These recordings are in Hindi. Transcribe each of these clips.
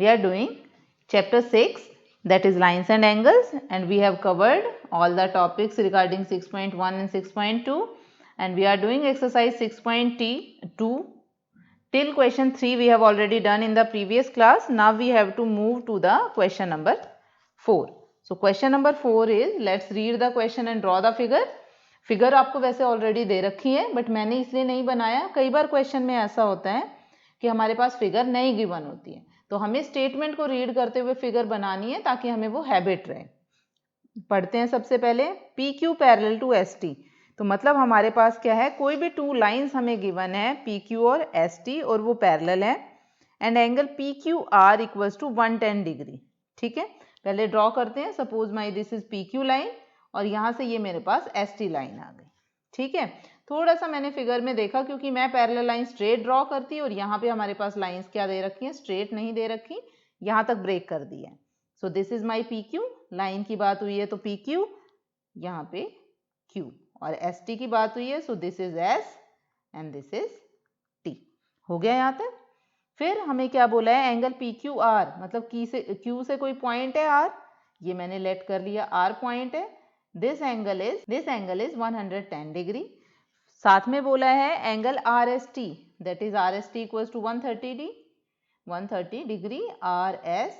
We are doing chapter 6, that is lines and angles, and we have covered all the topics regarding 6.1 and 6.2, and we are doing exercise 6.2 till question 3 we have already done in the previous class. Now we have to move to the question number 4. So question number 4 is, let's read the question and draw the figure. Figure आपको वैसे ऑलरेडी दे रखी है, बट मैंने इसलिए नहीं बनाया, कई बार क्वेश्चन में ऐसा होता है कि हमारे पास फिगर नहीं गिवन होती है, तो हमें स्टेटमेंट को रीड करते हुए फिगर बनानी है ताकि हमें वो हैबिट रहे। पढ़ते हैं सबसे पहले, P Q parallel to S T. तो मतलब हमारे पास क्या है, कोई भी टू लाइंस हमें गिवन है पी क्यू और एस टी और वो पैरेलल है, and angle P Q R equals to 110 degree. ठीक है, पहले ड्रॉ करते हैं। Suppose my this is P Q line और यहाँ से ये मेरे पास एस टी लाइन आ गई। ठीक है, थोड़ा सा मैंने फिगर में देखा, क्योंकि मैं पैरेलल लाइन स्ट्रेट ड्रॉ करती और यहाँ पे हमारे पास लाइंस क्या दे रखी हैं, स्ट्रेट नहीं दे रखी, यहाँ तक ब्रेक कर दी है। So this is my P Q line की बात हुई है तो पी क्यू, यहाँ पे क्यू, और एस टी की बात हुई है, so this is S and this is T. हो गया यहाँ तक। फिर हमें क्या बोला है, एंगल पी क्यू आर, मतलब क्यू से कोई पॉइंट है आर, ये मैंने लेट कर लिया आर पॉइंट है। This angle is 110 degree. साथ में बोला है angle R S T, that is R S T equals to 130 degree R S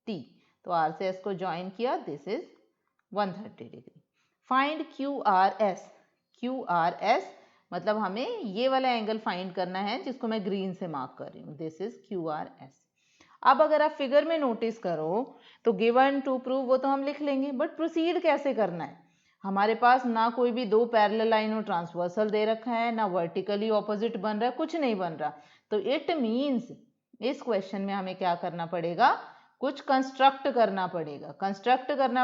T. तो आर से एस को ज्वाइन किया, this is 130 degree. Find Q R S, मतलब हमें ये वाला एंगल फाइंड करना है जिसको मैं ग्रीन से मार्क कर रही हूँ, this is Q R S. अब अगर आप फिगर में नोटिस करो तो गिवन टू प्रूव वो तो हम लिख लेंगे, बट प्रोसीड कैसे करना है। हमारे पास ना कोई भी दो पैरेलल लाइन और ट्रांसवर्सल दे रखा है, ना वर्टिकली ऑपोजिट बन रहा है, कुछ नहीं बन रहा। तो इट मीन्स इस क्वेश्चन में हमें क्या करना पड़ेगा, कुछ कंस्ट्रक्ट करना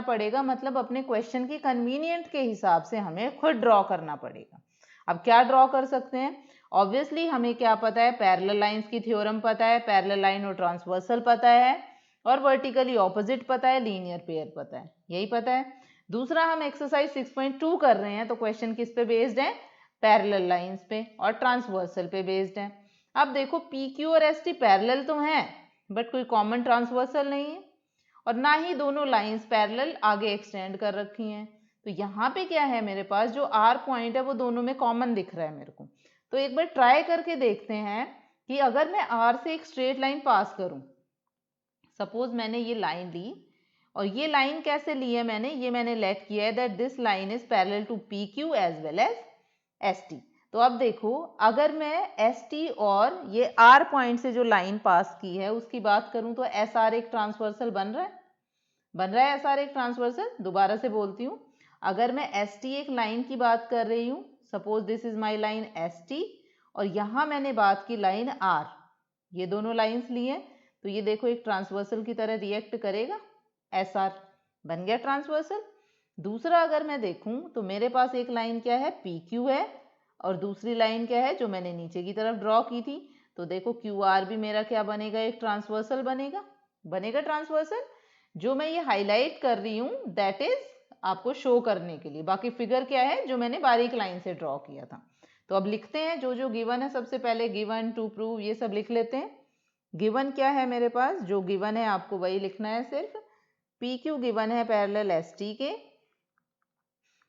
पड़ेगा। मतलब अपने क्वेश्चन की कन्वीनियंट के हिसाब से हमें खुद ड्रॉ करना पड़ेगा। अब क्या ड्रॉ कर सकते हैं, ऑब्वियसली हमें क्या पता है, पैरेलल लाइंस की थ्योरम पता है, पैरेलल लाइन और ट्रांसवर्सल पता है, और वर्टिकली ऑपोजिट पता है, लीनियर पेयर पता है, यही पता है। दूसरा, हम एक्सरसाइज 6.2 कर रहे हैं तो क्वेश्चन किस पे बेस्ड है, पैरेलल लाइंस पे और ट्रांसवर्सल पे बेस्ड है। अब देखो पी क्यू और एस टी पैरेलल तो हैं, बट कोई कॉमन ट्रांसवर्सल नहीं है, और ना ही दोनों लाइंस पैरेलल आगे एक्सटेंड कर रखी हैं। तो यहाँ पे क्या है, मेरे पास जो आर पॉइंट है वो दोनों में कॉमन दिख रहा है मेरे को। तो एक बार ट्राई करके देखते हैं कि अगर मैं आर से एक स्ट्रेट लाइन पास करूं, सपोज मैंने ये लाइन ली, और ये लाइन कैसे ली है मैंने, ये मैंने लेट किया है that this line is parallel to P Q as well as S T. तो अब देखो, अगर मैं एस टी और ये आर पॉइंट से जो लाइन पास की है उसकी बात करूं तो एस आर एक ट्रांसवर्सल बन रहा है एस आर एक ट्रांसवर्सल। दोबारा से बोलती हूँ, अगर मैं एस टी एक लाइन की बात कर रही हूँ, suppose this is my line S T, और यहाँ मैंने बात की लाइन आर, ये दोनों लाइंस ली हैं, तो ये देखो एक ट्रांसवर्सल की तरह रिएक्ट करेगा, एस आर बन गया ट्रांसवर्सल। दूसरा अगर मैं देखूं तो मेरे पास एक लाइन क्या है, पी क्यू है, और दूसरी लाइन क्या है जो मैंने नीचे की तरफ ड्रॉ की थी। तो देखो क्यू आर भी मेरा क्या बनेगा, एक ट्रांसवर्सल बनेगा ट्रांसवर्सल। जो मैं ये हाईलाइट कर रही हूँ दैट इज आपको शो करने के लिए, बाकी फिगर क्या है जो मैंने बारीक लाइन से ड्रॉ किया था। तो अब लिखते हैं जो जो गिवन है, सबसे पहले गिवन टू प्रूव ये सब लिख लेते हैं। गिवन क्या है मेरे पास, जो गिवन है आपको वही लिखना है सिर्फ। पी क्यू गिवन है पैरेलल एस टी के,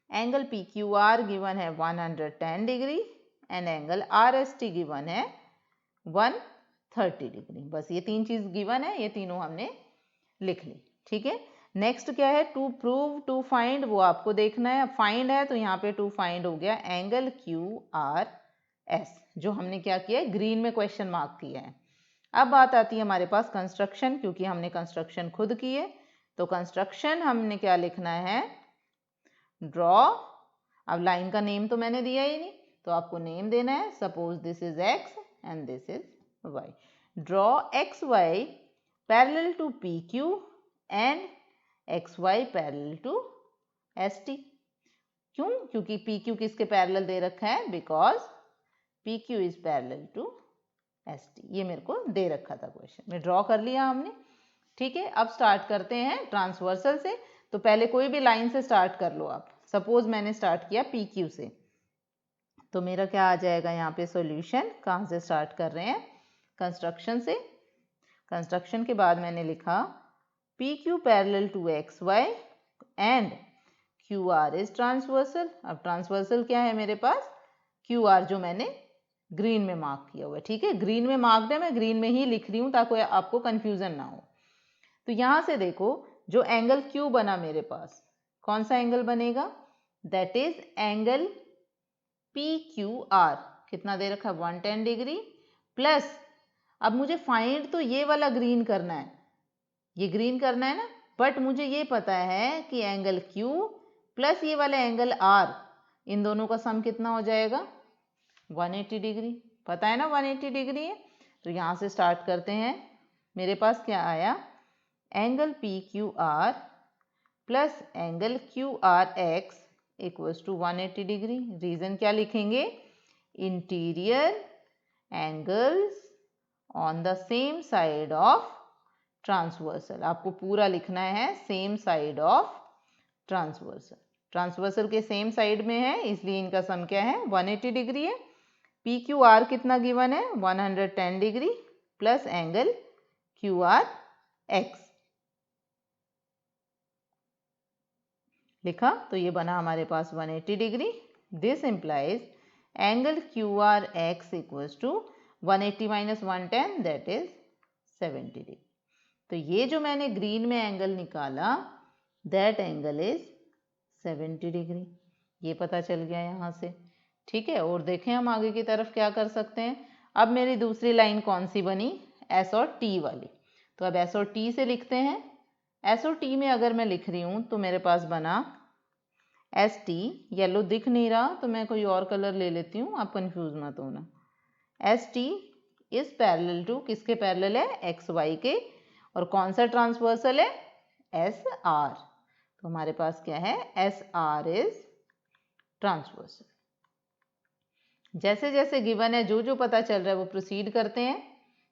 angle P Q are given है 110 degree, and angle R S T given है 130 डिग्री। बस ये तीन चीज गिवन है, ये तीनों हमने लिख ली। ठीक है, नेक्स्ट क्या है, टू प्रूव टू फाइंड, वो आपको देखना है। फाइंड है तो यहाँ पे टू फाइंड हो गया एंगल क्यू आर एस, जो हमने क्या किया है, ग्रीन में क्वेश्चन मार्क किया है। अब बात आती है हमारे पास कंस्ट्रक्शन, क्योंकि हमने कंस्ट्रक्शन खुद की है, तो कंस्ट्रक्शन हमने क्या लिखना है, ड्रॉ। अब लाइन का नेम तो मैंने दिया ही नहीं, तो आपको नेम देना है। Suppose this is X and this is Y. Draw X Y parallel to P Q and X Y parallel to S T. क्यों, क्योंकि पी क्यू किसके पैरेलल दे रखा है, because P Q is parallel to S T. ये मेरे को दे रखा था क्वेश्चन में, ड्रॉ कर लिया हमने। ठीक है, अब स्टार्ट करते हैं ट्रांसवर्सल से। तो पहले कोई भी लाइन से स्टार्ट कर लो आप। सपोज मैंने स्टार्ट किया पी क्यू से, तो मेरा क्या आ जाएगा यहाँ पे सॉल्यूशन। कहाँ से स्टार्ट कर रहे हैं, कंस्ट्रक्शन से। कंस्ट्रक्शन के बाद मैंने लिखा P Q parallel to X Y and Q R is transversal. अब ट्रांसवर्सल क्या है मेरे पास, क्यू आर जो मैंने ग्रीन में मार्क किया हुआ है। ठीक है, ग्रीन में मार्क्ड है, मैं ग्रीन में ही लिख रही हूँ ताकि आपको कंफ्यूजन ना हो। तो यहाँ से देखो जो एंगल क्यू बना मेरे पास, कौन सा एंगल बनेगा, that is angle P Q R. कितना दे रखा है, 110 डिग्री प्लस, अब मुझे फाइंड तो ये वाला ग्रीन करना है, ये ग्रीन करना है ना, बट मुझे ये पता है कि एंगल क्यू प्लस ये वाला एंगल आर, इन दोनों का सम कितना हो जाएगा, 180 डिग्री। पता है ना 180 डिग्री है। तो यहाँ से स्टार्ट करते हैं। मेरे पास क्या आया, angle P Q R plus angle Q R X equals to 180 degree. Reason क्या लिखेंगे, interior angles on the same side of transversal. आपको पूरा लिखना है same side of transversal. Transversal के सेम साइड में है इसलिए इनका सम क्या है, 180 डिग्री है। पी क्यू आर कितना गिवन है, 110 degree plus angle Q R X लिखा, तो ये बना हमारे पास 180 degree. This implies angle Q R X equals to 180 minus 110 that is 70 degree. तो ये जो मैंने ग्रीन में एंगल निकाला दैट एंगल इज 70 डिग्री, ये पता चल गया यहाँ से। ठीक है, और देखें हम आगे की तरफ क्या कर सकते हैं। अब मेरी दूसरी लाइन कौन सी बनी, एस और टी वाली। तो अब एस और टी से लिखते हैं। एस और टी में अगर मैं लिख रही हूँ तो मेरे पास बना एस टी, येलो दिख नहीं रहा तो मैं कोई और कलर ले लेती हूँ, आप कंफ्यूज मत होना। S T is parallel to, किसके पैरेलल है, एक्स वाई के, और कौन सा ट्रांसवर्सल है, एस आर। तो हमारे पास क्या है, एस आर इज ट्रांसवर्सल। जैसे जैसे गिवन है, जो जो पता चल रहा है वो प्रोसीड करते हैं।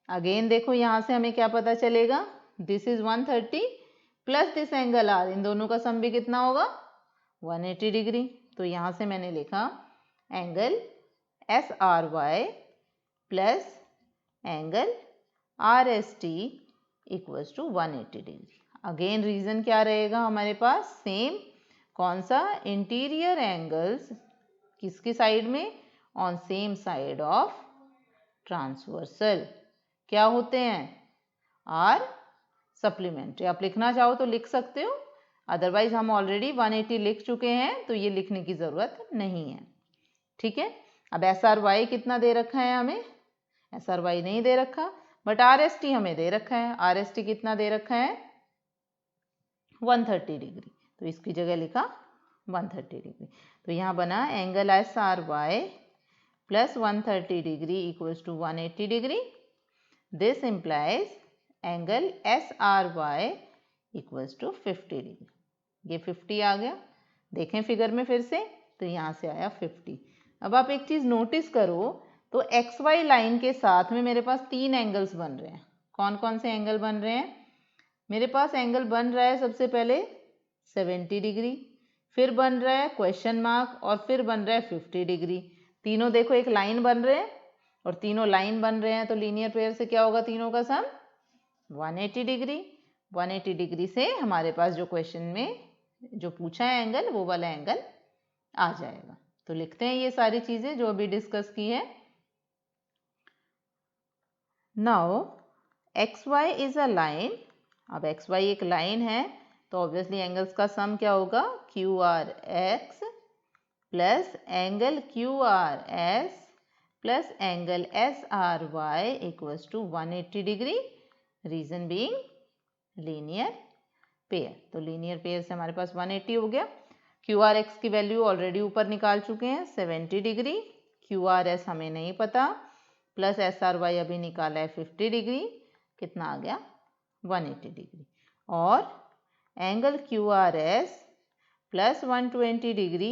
अगेन देखो यहाँ से हमें क्या पता चलेगा, this is 130 plus this angle are, इन दोनों का सम भी कितना होगा, 180 डिग्री। तो यहाँ से मैंने लिखा angle S R Y plus angle R S T equals to 180 degree. Again reason क्या रहेगा हमारे पास, सेम, कौन सा, इंटीरियर एंगल्स किसकी साइड में, on same side of transversal क्या होते हैं, आर सप्लीमेंट्री। आप लिखना चाहो तो लिख सकते हो, अदरवाइज हम ऑलरेडी 180 लिख चुके हैं तो ये लिखने की ज़रूरत नहीं है। ठीक है, अब एस आर वाई कितना दे रखा है हमें, एस आर वाई नहीं दे रखा, बट आर एस टी हमें दे रखा है। आर एस टी कितना दे रखा है, 130 डिग्री, तो इसकी जगह लिखा 130 डिग्री। तो यहाँ बना angle S R Y plus 130 degree equals to 180 degree. This implies angle S R Y equals to 50 degree. ये 50 आ गया, देखें फिगर में फिर से, तो यहाँ से आया 50। अब आप एक चीज़ नोटिस करो, तो एक्स वाई लाइन के साथ में मेरे पास 3 एंगल्स बन रहे हैं। कौन कौन से एंगल बन रहे हैं, मेरे पास एंगल बन रहा है सबसे पहले 70 डिग्री, फिर बन रहा है क्वेश्चन मार्क, और फिर बन रहा है 50 डिग्री। तीनों देखो एक लाइन बन रहे हैं, और तीनों लाइन बन रहे हैं तो लीनियर पेयर से क्या होगा, तीनों का सम 180 डिग्री। 180 डिग्री से हमारे पास जो क्वेश्चन में जो पूछा है एंगल, वो वाला एंगल आ जाएगा। तो लिखते हैं ये सारी चीज़ें जो अभी डिस्कस की है। Now X Y is a line, अब एक्स वाई एक लाइन है तो ऑब्वियसली एंगल्स का सम क्या होगा, Q R X plus angle Q R S plus angle S R Y equals to 180 degree, reason being linear pair. तो लीनियर पेयर से हमारे पास 180 हो गया। क्यू आर एक्स की वैल्यू ऑलरेडी ऊपर निकाल चुके हैं 70 डिग्री, क्यू आर एस हमें नहीं पता, प्लस एस आर वाई अभी निकाला है 50 डिग्री, कितना आ गया 180 डिग्री। और angle Q R S plus 120 degree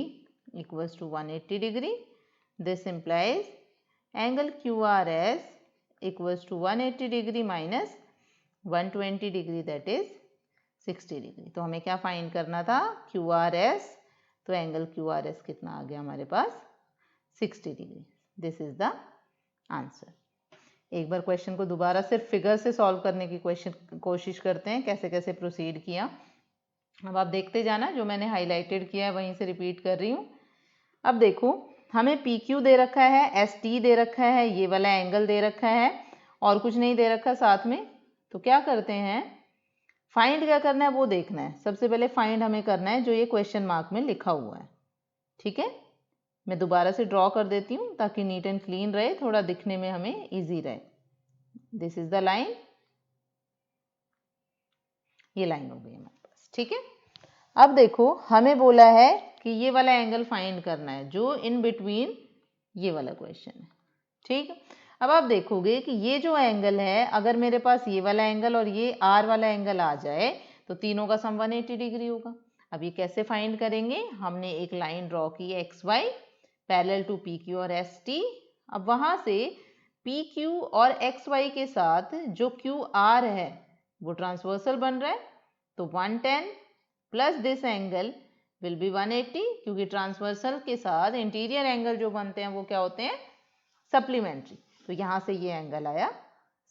equals to 180 degree. This implies angle Q R S equals to 180 degree minus 120 degree that is 60 degree. तो हमें क्या फाइंड करना था, क्यू आर एस, तो एंगल क्यू आर एस कितना आ गया हमारे पास 60 degree. This is the answer. एक बार क्वेश्चन को दोबारा सिर्फ फिगर से सॉल्व करने की कोशिश करते हैं, कैसे कैसे प्रोसीड किया। अब आप देखते जाना, जो मैंने हाईलाइटेड किया है वहीं से रिपीट कर रही हूँ। अब देखो, हमें पी क्यू दे रखा है, एस टी दे रखा है, ये वाला एंगल दे रखा है और कुछ नहीं दे रखा साथ में। तो क्या करते हैं, फाइंड क्या करना है वो देखना है। सबसे पहले फाइंड हमें करना है जो ये क्वेश्चन मार्क में लिखा हुआ है। ठीक है, मैं दोबारा से ड्रॉ कर देती हूँ ताकि नीट एंड क्लीन रहे, थोड़ा दिखने में हमें इजी रहे। दिस इज द लाइन, ये लाइन हो गई हमारे पास। ठीक है, अब देखो हमें बोला है कि ये वाला एंगल फाइंड करना है जो इन बिटवीन ये वाला क्वेश्चन है। ठीक, अब आप देखोगे कि ये जो एंगल है, अगर मेरे पास ये वाला एंगल और ये आर वाला एंगल आ जाए तो तीनों का सम 180 डिग्री होगा। अब ये कैसे फाइंड करेंगे, हमने एक लाइन ड्रॉ की है X Y parallel to P Q और एस टी। अब वहां से पी क्यू और एक्स वाई के साथ जो क्यू आर है वो ट्रांसवर्सल बन रहा है, तो 110 plus this angle will B 180, क्योंकि ट्रांसवर्सल के साथ इंटीरियर एंगल जो बनते हैं वो क्या होते हैं, सप्लीमेंट्री। तो यहाँ से ये एंगल आया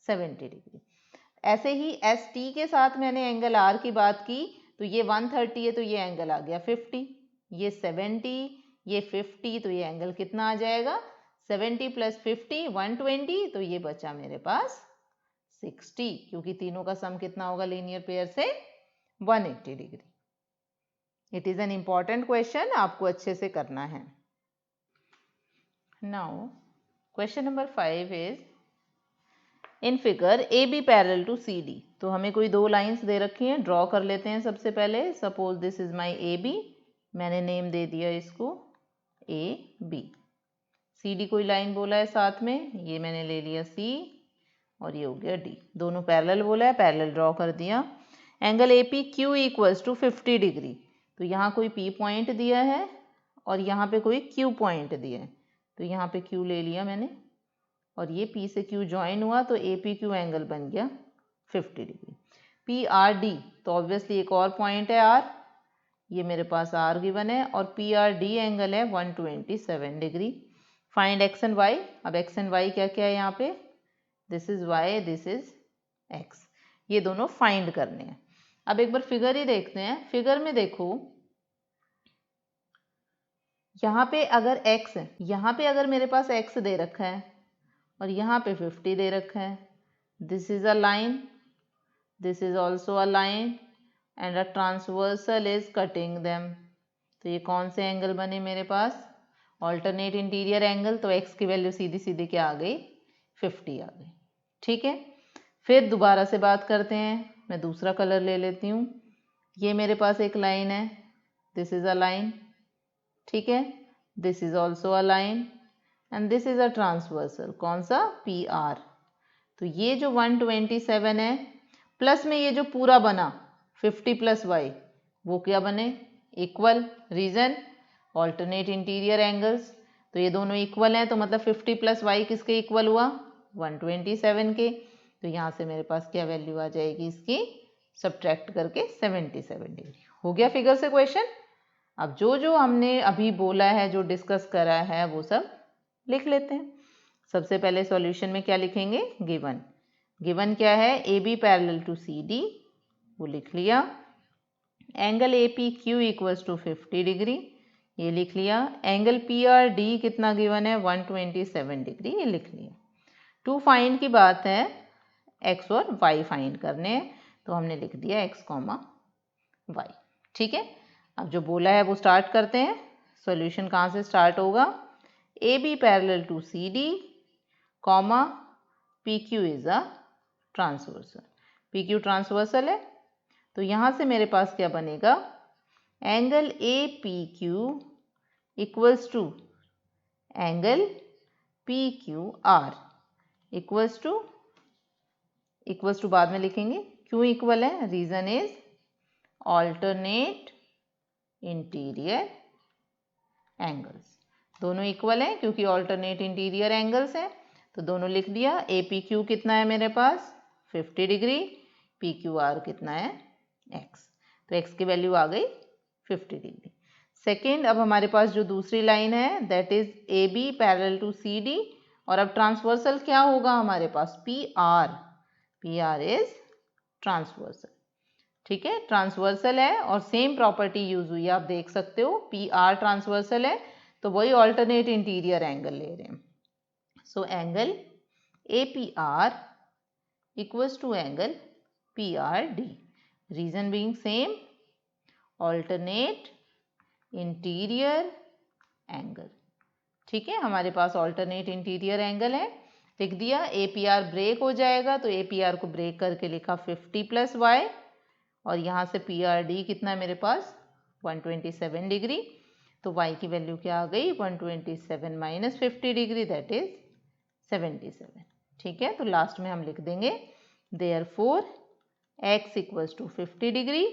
70 डिग्री। ऐसे ही एस टी के साथ मैंने एंगल आर की बात की, तो ये 130 है तो ये एंगल आ गया 50, ये 70, ये 50, तो ये एंगल कितना आ जाएगा 70 प्लस 50 120, तो ये बचा मेरे पास 60, क्योंकि तीनों का सम कितना होगा लीनियर पेयर से 180 degree. It is an important question, आपको अच्छे से करना है। Now question number 5 is in figure A B parallel to C D. तो हमें कोई दो लाइंस दे रखी हैं, ड्रॉ कर लेते हैं। सबसे पहले suppose this is my A B, मैंने नेम दे दिया इसको ए बी। सी डी कोई लाइन बोला है साथ में, ये मैंने ले लिया सी और ये हो गया डी। दोनों पैरेलल बोला है, पैरेलल ड्रॉ कर दिया। Angle A P Q equals to 50 degree. तो यहाँ कोई पी पॉइंट दिया है और यहाँ पे कोई क्यू पॉइंट दिया है, तो यहाँ पे क्यू ले लिया मैंने और ये पी से क्यू ज्वाइन हुआ तो ए पी क्यू एंगल बन गया 50 डिग्री। पी आर डी, तो ऑब्वियसली एक और पॉइंट है आर, ये मेरे पास आर गिवन है और पी आर डी एंगल है 127 degree. Find X and Y. अब एक्स एंड वाई क्या क्या है यहाँ पे, this is Y, this is X, ये दोनों फाइंड करने हैं। अब एक बार फिगर ही देखते हैं। फिगर में देखो, यहाँ पे अगर x है, यहाँ पे अगर मेरे पास x दे रखा है और यहाँ पे 50 दे रखा है, this is a line, this is also a line and a transversal is cutting them. तो ये कौन से एंगल बने मेरे पास, ऑल्टरनेट इंटीरियर एंगल। तो x की वैल्यू सीधी सीधी क्या आ गई, 50 आ गई। ठीक है, फिर दोबारा से बात करते हैं। मैं दूसरा कलर ले लेती हूँ। ये मेरे पास एक लाइन है, दिस इज अ लाइन, ठीक है, this is also a line and this is a transversal, कौन सा, पी आर। तो ये जो 127 है प्लस में ये जो पूरा बना 50 प्लस वाई, वो क्या बने, equal. Reason, alternate interior angles, तो ये दोनों इक्वल हैं, तो मतलब 50 प्लस वाई किसके इक्वल हुआ, 127 के। तो यहाँ से मेरे पास क्या वैल्यू आ जाएगी इसकी, सब्ट्रैक्ट करके 77 डिग्री। हो गया फिगर से क्वेश्चन। अब जो जो हमने अभी बोला है, जो डिस्कस करा है, वो सब लिख लेते हैं। सबसे पहले सॉल्यूशन में क्या लिखेंगे, गिवन। गिवन क्या है, A B parallel to C D, वो लिख लिया। Angle A P Q equals to 50 degree, ये लिख लिया। एंगल पी आर डी कितना गिवन है, 127 डिग्री, ये लिख लिया। टू फाइंड की बात है, एक्स और वाई फाइंड करने हैं, तो हमने लिख दिया एक्स कॉमा वाई। ठीक है, अब जो बोला है वो स्टार्ट करते हैं। सॉल्यूशन कहाँ से स्टार्ट होगा, A B parallel to C D comma P Q is a transversal. P Q transversal है, तो यहाँ से मेरे पास क्या बनेगा, angle A P Q equals to angle P Q R equals to बाद में लिखेंगे, क्यों इक्वल है, reason is alternate interior angles. दोनों इक्वल हैं क्योंकि ऑल्टरनेट इंटीरियर एंगल्स हैं, तो दोनों लिख दिया। ए पी क्यू कितना है मेरे पास 50 डिग्री, पी क्यू आर कितना है x, तो x की वैल्यू आ गई 50 डिग्री। सेकेंड, अब हमारे पास जो दूसरी लाइन है that is A B parallel to C D और अब ट्रांसवर्सल क्या होगा हमारे पास, पी आर इज ट्रांसवर्सल। ठीक है, ट्रांसवर्सल है और सेम प्रॉपर्टी यूज हुई है, आप देख सकते हो पी आर ट्रांसवर्सल है तो वही ऑल्टरनेट इंटीरियर एंगल ले रहे हैं। So angle A P R equals to angle PRD. Reason being same, alternate interior angle. ठीक है, हमारे पास alternate interior angle है, लिख दिया। APR ब्रेक हो जाएगा तो APR को ब्रेक करके लिखा 50 प्लस y और यहाँ से PRD कितना है मेरे पास 127 डिग्री, तो y की वैल्यू क्या आ गई 127 माइनस 50 डिग्री दैट इज 77। ठीक है, तो लास्ट में हम लिख देंगे therefore x equals to 50 degree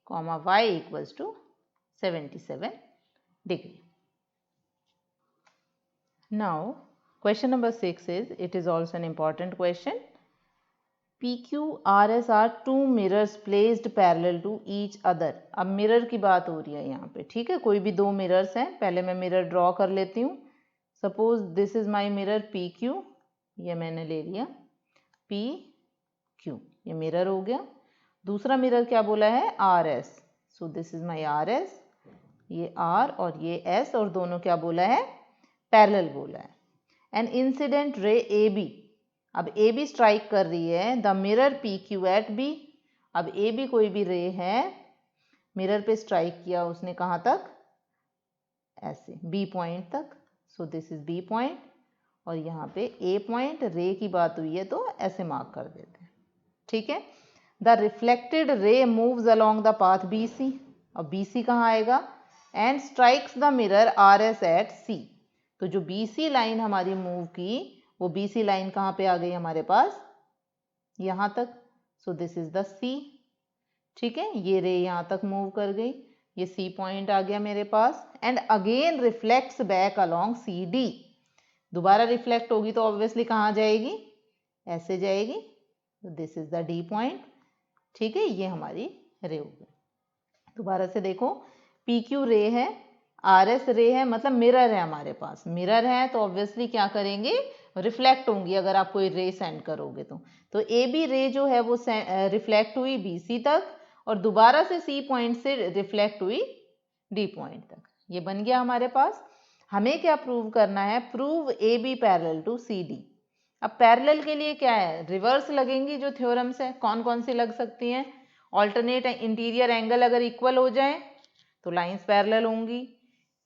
comma y equals to 77 degree. Now question number 6 is, it is also an important question. PQRS are two mirrors placed parallel to each other. अब मिरर की बात हो रही है यहाँ पे, ठीक है, कोई भी दो मिरर्स हैं। पहले मैं मिरर ड्रॉ कर लेती हूँ। Suppose this is my mirror PQ, ये मैंने ले लिया PQ, ये मिरर हो गया। दूसरा मिरर क्या बोला है RS, so this is my RS, ये R और ये S और दोनों क्या बोला है पैरेलल बोला है। एन इंसिडेंट रे AB, अब AB स्ट्राइक कर रही है the mirror PQ at B। अब AB कोई भी रे है, मिरर पे स्ट्राइक किया उसने कहाँ तक, ऐसे B पॉइंट तक। So this is B point और यहाँ पे A पॉइंट, रे की बात हुई है तो ऐसे मार्क कर देते हैं। ठीक है, the reflected ray moves along the path BC, अब BC कहाँ आएगा, and strikes the mirror RS at C। तो जो BC लाइन हमारी मूव की वो BC लाइन कहाँ पे आ गई हमारे पास, यहाँ तक। So this is the C। ठीक है, ये रे यहाँ तक मूव कर गई, ये C पॉइंट आ गया मेरे पास, and again reflects back along CD। दोबारा रिफ्लेक्ट होगी तो ऑब्वियसली कहाँ जाएगी, ऐसे जाएगी। तो this is the D point. ठीक है, ये हमारी रे हो गई। दोबारा से देखो, PQ रे है, RS रे है, मतलब मिरर है हमारे पास। मिरर है तो ऑब्वियसली क्या करेंगे, रिफ्लेक्ट होंगी अगर आप कोई रे सेंड करोगे तो AB रे जो है वो रिफ्लेक्ट हुई BC तक और दोबारा से C पॉइंट से रिफ्लेक्ट हुई D पॉइंट तक। ये बन गया हमारे पास। हमें क्या प्रूव करना है, prove AB parallel to CD। अब पैरेलल के लिए क्या है, रिवर्स लगेंगी जो थ्योरम्स है। कौन कौन सी लग सकती हैं, ऑल्टरनेट इंटीरियर एंगल अगर इक्वल हो जाए तो लाइंस पैरेलल होंगी,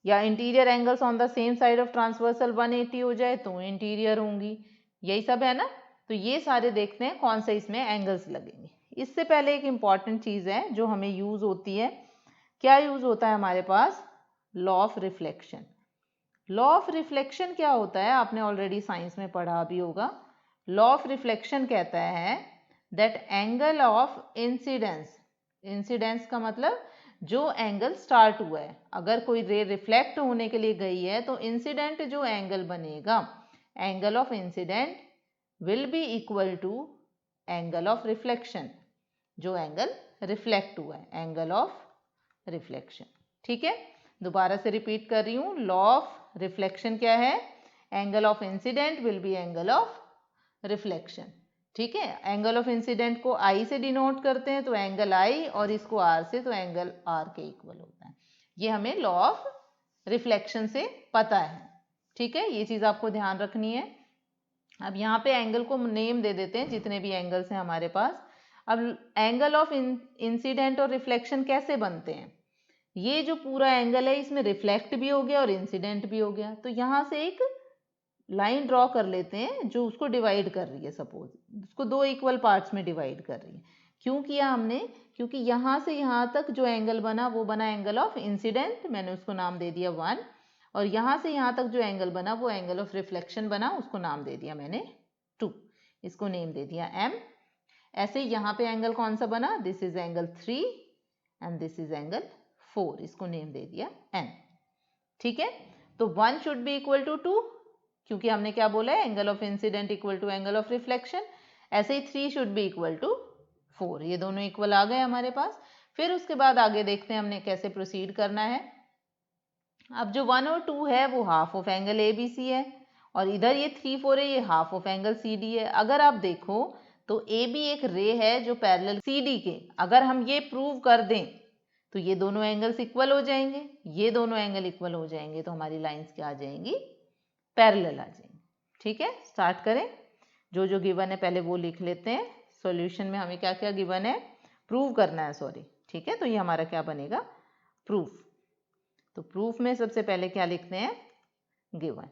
या interior angles on the same side of transversal 180 हो जाए तो इंटीरियर होंगी। यही सब है ना, तो ये सारे देखते हैं कौन से इसमें एंगल्स लगेंगे। इससे पहले एक इम्पॉर्टेंट चीज़ है जो हमें यूज़ होती है। क्या यूज़ होता है हमारे पास, law of reflection. Law of reflection क्या होता है, आपने ऑलरेडी साइंस में पढ़ा भी होगा। लॉ ऑफ रिफ्लेक्शन कहता है that angle of incidence, incidence का मतलब जो एंगल स्टार्ट हुआ है, अगर कोई रे रिफ्लेक्ट होने के लिए गई है तो इंसिडेंट जो एंगल बनेगा, angle of incident will be equal to angle of reflection, जो एंगल रिफ्लेक्ट हुआ है, एंगल ऑफ रिफ्लेक्शन। ठीक है, दोबारा से रिपीट कर रही हूँ, लॉ ऑफ रिफ्लेक्शन क्या है, angle of incident will B angle of reflection. ठीक है, एंगल ऑफ इंसिडेंट को I से डिनोट करते हैं तो एंगल I, और इसको R से तो एंगल R के इक्वल होता है। ये हमें लॉ ऑफ रिफ्लेक्शन से पता है। ठीक है, ये चीज़ आपको ध्यान रखनी है। अब यहाँ पे एंगल को नेम दे देते हैं, जितने भी एंगल्स हैं हमारे पास। अब एंगल ऑफ इंसिडेंट और रिफ्लेक्शन कैसे बनते हैं, ये जो पूरा एंगल है इसमें रिफ्लेक्ट भी हो गया और इंसिडेंट भी हो गया, तो यहाँ से एक लाइन ड्रॉ कर लेते हैं जो उसको डिवाइड कर रही है। सपोज उसको दो इक्वल पार्ट्स में डिवाइड कर रही है। क्यों किया हमने, क्योंकि यहाँ से यहाँ तक जो एंगल बना वो बना एंगल ऑफ इंसिडेंट, मैंने उसको नाम दे दिया 1, और यहाँ से यहाँ तक जो एंगल बना वो एंगल ऑफ रिफ्लेक्शन बना, उसको नाम दे दिया मैंने 2, इसको नेम दे दिया M। ऐसे यहाँ पे एंगल कौन सा बना, this is angle 3 and this is angle 4, इसको नेम दे दिया N। ठीक है, तो 1 शुड बी इक्वल टू 2, क्योंकि हमने क्या बोला है, angle of incident equal to angle of reflection. ऐसे ही 3 शुड बी इक्वल टू 4, ये दोनों इक्वल आ गए हमारे पास। फिर उसके बाद आगे देखते हैं हमने कैसे प्रोसीड करना है। अब जो 1 और 2 है वो हाफ ऑफ एंगल ABC है, और इधर ये 3 4 है, ये half of angle C D है। अगर आप देखो तो ए बी एक रे है जो पैरेलल सी डी के, अगर हम ये प्रूव कर दें तो ये दोनों एंगल्स इक्वल हो जाएंगे, ये दोनों एंगल इक्वल हो जाएंगे, तो हमारी लाइंस क्या आ जाएंगी, पैरेलल आ जाएंगी। ठीक है, स्टार्ट करें। जो जो गिवन है पहले वो लिख लेते हैं। सॉल्यूशन में हमें क्या क्या गिवन है, प्रूव करना है, सॉरी। ठीक है, तो ये हमारा क्या बनेगा, प्रूफ। तो प्रूफ में सबसे पहले क्या लिखते हैं, गिवन।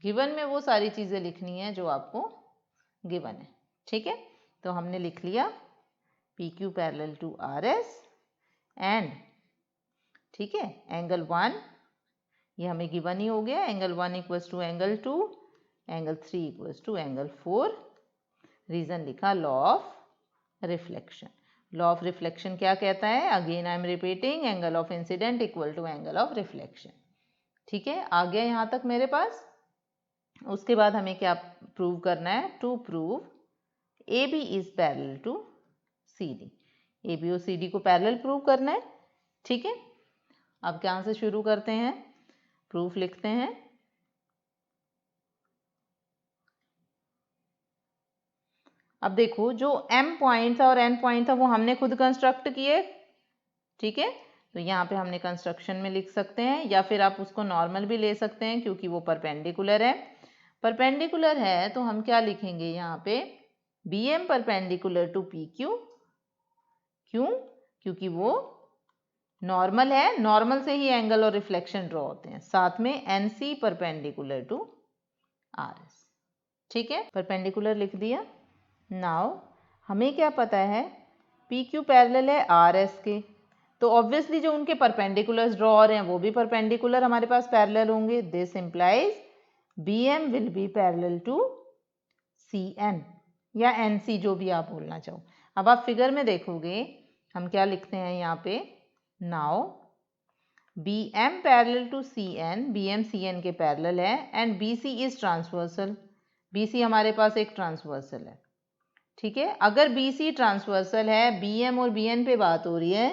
गिवन में वो सारी चीज़ें लिखनी है जो आपको गिवन है। ठीक है, तो हमने लिख लिया P Q parallel to R S and, ठीक है, एंगल 1 ये हमें गिवन ही हो गया, angle 1 equals to angle 2, angle 3 equals to angle 4। Reason लिखा law of reflection. Law of reflection क्या कहता है, again I am repeating, angle of incident equal to angle of reflection. ठीक है, आ गया यहाँ तक मेरे पास। उसके बाद हमें क्या प्रूव करना है, to prove A B is parallel to C D. A B और सी डी को पैरेलल प्रूव करना है। ठीक है, अब क्या से शुरू करते हैं, प्रूफ लिखते हैं। अब देखो जो m पॉइंट था और n पॉइंट था वो हमने खुद कंस्ट्रक्ट किए। ठीक है, तो यहाँ पे हमने कंस्ट्रक्शन में लिख सकते हैं, या फिर आप उसको नॉर्मल भी ले सकते हैं क्योंकि वो परपेंडिकुलर है। परपेंडिकुलर है तो हम क्या लिखेंगे यहाँ पे, B M perpendicular to P Q. क्यों, क्योंकि वो नॉर्मल है, नॉर्मल से ही एंगल और रिफ्लेक्शन ड्रॉ होते हैं। साथ में N C perpendicular to R S. ठीक है, परपेंडिकुलर लिख दिया। नाउ हमें क्या पता है, पी क्यू पैरेलल है आर एस के, तो ऑब्वियसली जो उनके परपेंडिकुलर्स ड्रॉ हो रहे हैं वो भी परपेंडिकुलर हमारे पास पैरेलल होंगे। This implies B M will be parallel to C N या एन सी, जो भी आप बोलना चाहो। अब आप फिगर में देखोगे हम क्या लिखते हैं यहाँ पे, now B M parallel to C N, B M C N के पैरेलल है, and B C is transversal. B C हमारे पास एक ट्रांसवर्सल है। ठीक है, अगर बी सी ट्रांसवर्सल है, बी एम और बी एन पे बात हो रही है,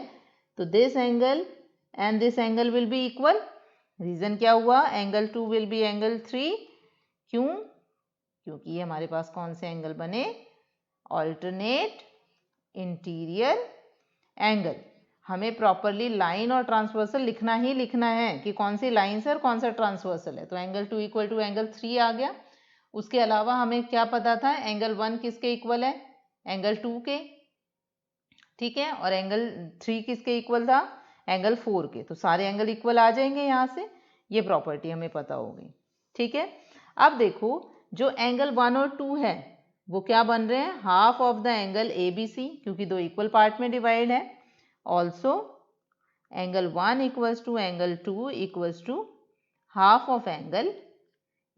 तो this angle and this angle will be equal. Reason क्या हुआ, एंगल 2 विल बी एंगल 3। क्यों, क्योंकि ये हमारे पास कौन से एंगल बने, ऑल्टरनेट इंटीरियर एंगल। हमें प्रॉपरली लाइन और ट्रांसवर्सल लिखना ही लिखना है कि कौन सी लाइन से और कौन सा ट्रांसवर्सल है। तो एंगल 2 इक्वल टू एंगल 3 आ गया। उसके अलावा हमें क्या पता था, एंगल 1 किसके इक्वल है, एंगल 2 के। ठीक है, और एंगल 3 किसके इक्वल था, एंगल 4 के। तो सारे एंगल इक्वल आ जाएंगे यहाँ से, ये प्रॉपर्टी हमें पता होगी। ठीक है, अब देखो जो एंगल 1 और 2 है वो क्या बन रहे हैं, half of the angle A B C, क्योंकि दो इक्वल पार्ट में डिवाइड है। Also angle 1 equals to angle 2 equals to half of angle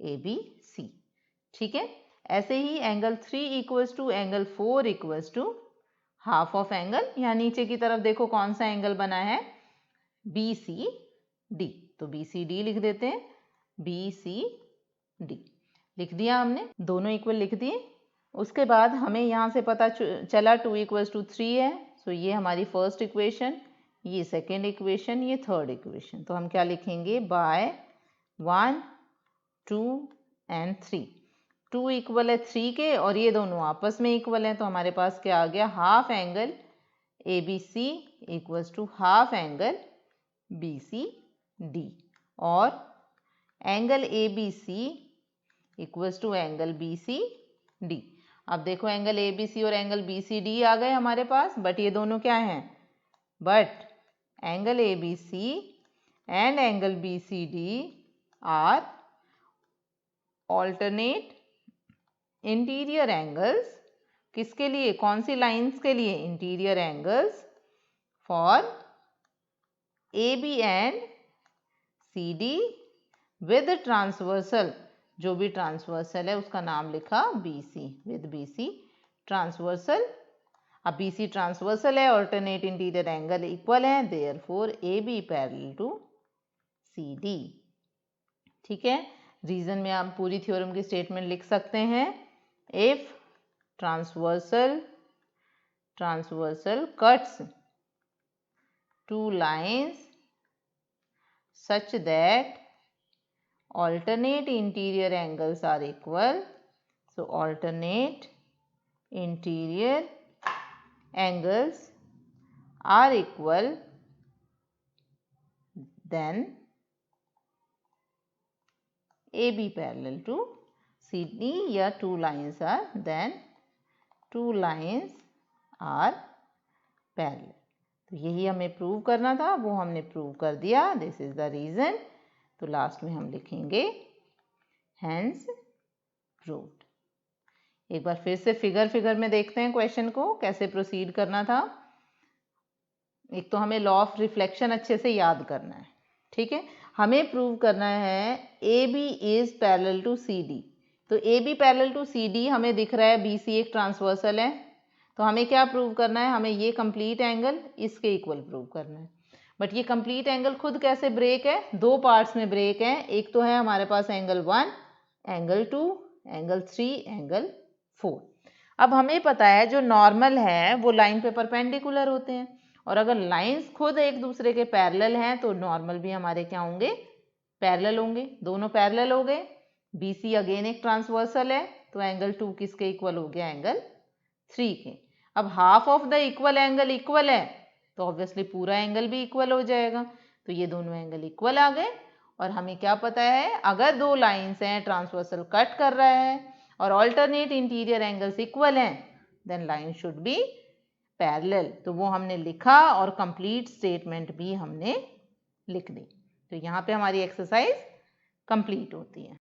A B C. ठीक है, ऐसे ही angle 3 equals to angle 4 equals to half of angle, यहाँ नीचे की तरफ देखो कौन सा एंगल बना है, बी सी डी। तो बी सी डी लिख देते हैं, बी सी डी लिख दिया हमने, दोनों इक्वल लिख दिए। उसके बाद हमें यहाँ से पता चला 2 इक्वल्स टू 3 है। सो ये हमारी फर्स्ट इक्वेशन, ये सेकेंड इक्वेशन, ये थर्ड इक्वेशन। तो हम क्या लिखेंगे, बाय 1 2 एंड 3। 2 इक्वल है 3 के और ये दोनों आपस में इक्वल हैं, तो हमारे पास क्या आ गया, half angle A B C equals to half angle B C D, और angle A B C equals to angle B C D. अब देखो एंगल ए बी सी और एंगल बी सी डी आ गए हमारे पास, बट ये दोनों क्या हैं, but angle A B C and angle B C D are alternate interior angles. किसके लिए, कौन सी लाइंस के लिए, interior angles for A B and C D with transversal. जो भी ट्रांसवर्सल है उसका नाम लिखा B C, with B C transversal. अब बी सी ट्रांसवर्सल है, ऑल्टरनेट इंटीरियर एंगल इक्वल है, therefore A B parallel to C D. ठीक है, रीजन में आप पूरी थ्योरम की स्टेटमेंट लिख सकते हैं, if transversal cuts two lines such that alternate interior angles are equal. So alternate interior angles are equal, then AB parallel to CD, या two lines are, then two lines are parallel. तो यही हमें प्रूव करना था, वो हमने प्रूव कर दिया. This is the reason. तो लास्ट में हम लिखेंगे हेंस प्रूव्ड. एक बार फिर से फिगर में देखते हैं क्वेश्चन को कैसे प्रोसीड करना था. एक तो हमें लॉ ऑफ रिफ्लेक्शन अच्छे से याद करना है. ठीक है, हमें प्रूव करना है A B is parallel to C D. तो A B parallel to C D हमें दिख रहा है, बी सी एक ट्रांसवर्सल है. तो हमें क्या प्रूव करना है, हमें ये कंप्लीट एंगल इसके इक्वल प्रूव करना है. बट ये कंप्लीट एंगल खुद कैसे ब्रेक है, दो पार्ट्स में ब्रेक है. एक तो है हमारे पास एंगल 1, एंगल 2, एंगल 3, एंगल 4. अब हमें पता है जो नॉर्मल है वो लाइन पे परपेंडिकुलर होते हैं, और अगर लाइंस खुद एक दूसरे के पैरेलल हैं तो नॉर्मल भी हमारे क्या होंगे, पैरेलल होंगे. दोनों पैरेलल हो गए. बी सी अगेन एक ट्रांसवर्सल है, तो एंगल 2 किसके इक्वल हो गया, एंगल 3 के. अब half of the equal angle equal है, तो ऑब्वियसली पूरा एंगल भी इक्वल हो जाएगा. तो ये दोनों एंगल इक्वल आ गए. और हमें क्या पता है, अगर दो लाइंस हैं, ट्रांसवर्सल कट कर रहा है और ऑल्टरनेट इंटीरियर एंगल्स इक्वल हैं, then line should be parallel. तो वो हमने लिखा और कंप्लीट स्टेटमेंट भी हमने लिख दी. तो यहाँ पे हमारी एक्सरसाइज कंप्लीट होती है.